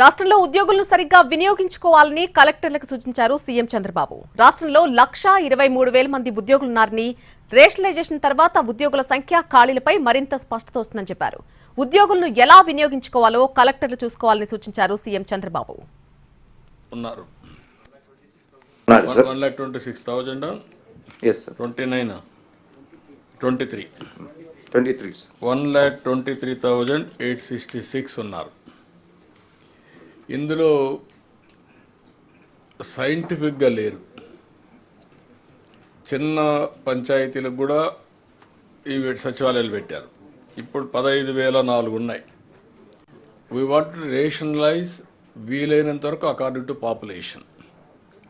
రాష్ట్రంలో ఉద్యోగులను సరిగ్గా వినియోగించుకోవాలని కలెక్టర్లకు సూచించారు సీఎం చంద్రబాబు. రాష్ట్రంలో 1,23,000 మంది ఉద్యోగులున్నారని, రేషనలైజేషన్ తర్వాత ఉద్యోగుల సంఖ్య, ఖాళీలపై మరింత స్పష్టత వస్తుందని చెప్పారు. ఉద్యోగులను ఎలా వినియోగించుకోవాలో కలెక్టర్లు చూసుకోవాలని సూచించారు సీఎం చంద్రబాబు. 1,23,866 ఉన్నారు. ఇందులో సైంటిఫిక్గా లేరు. చిన్న పంచాయతీలకు కూడా ఈ సచివాలయాలు పెట్టారు. ఇప్పుడు 15,004 ఉన్నాయి. వీ వాంట్ టు రేషనలైజ్ వీలైనంత వరకు అకార్డింగ్ టు పాపులేషన్.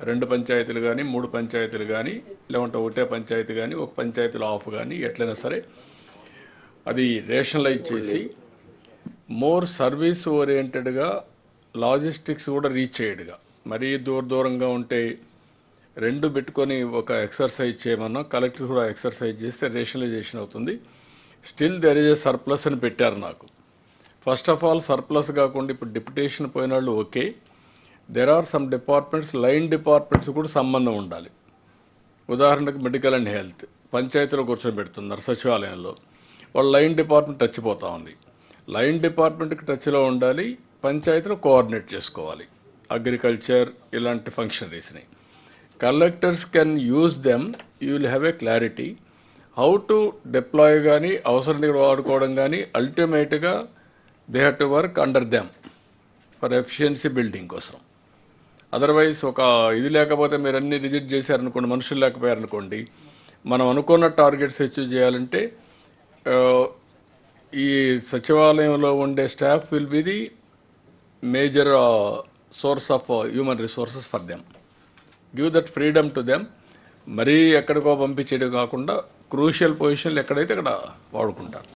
2 పంచాయతీలు కానీ 3 పంచాయతీలు కానీ లేకుంటే ఒకటే పంచాయతీ కానీ ఒక పంచాయతీలో ఆఫ్ కానీ ఎట్లయినా సరే అది రేషనలైజ్ చేసి మోర్ సర్వీస్ ఓరియంటెడ్గా లాజిస్టిక్స్ కూడా రీచ్ అయ్యేట్టుగా, మరీ దూరంగా ఉంటే 2 పెట్టుకొని ఒక ఎక్సర్సైజ్ చేయమన్నా కలెక్టర్ కూడా ఎక్సర్సైజ్ చేస్తే రేషనలైజేషన్ అవుతుంది. Still there is a surplus అని పెట్టారు నాకు. ఫస్ట్ ఆఫ్ ఆల్ సర్ప్లస్ కాకుండా ఇప్పుడు డిప్యుటేషన్ పోయిన వాళ్ళు okay, there are some departments, line departments కూడా సంబంధం ఉండాలి. ఉదాహరణకు మెడికల్ అండ్ హెల్త్ పంచాయతీలో కూర్చోబెడుతున్నారు సచివాలయంలో, వాళ్ళు లైన్ డిపార్ట్మెంట్ టచ్ పోతా ఉంది. లైన్ డిపార్ట్మెంట్కి టచ్లో ఉండాలి, పంచాయతీలో కోఆర్డినేట్ చేసుకోవాలి. అగ్రికల్చర్ ఇలాంటి ఫంక్షనరీస్ని collectors can use them. You will have a clarity how to deploy కానీ అవసరం వాడుకోవడం కానీ అల్టిమేట్గా they have to work under them for efficiency building కోసం. అదర్వైజ్ ఒక ఇది లేకపోతే మీరు అన్ని రిజెక్ట్ చేశారనుకోండి, మనుషులు లేకపోయారనుకోండి, మనం అనుకున్న టార్గెట్స్ అచీవ్ చేయాలంటే ఈ సచివాలయంలో ఉండే staff will be the major source of human resources for them. Give that freedom to them. మరీ ఎక్కడికో పంపించేది కాకుండా క్రూషియల్ పొజిషన్లు ఎక్కడైతే అక్కడ వాడుకుంటారు.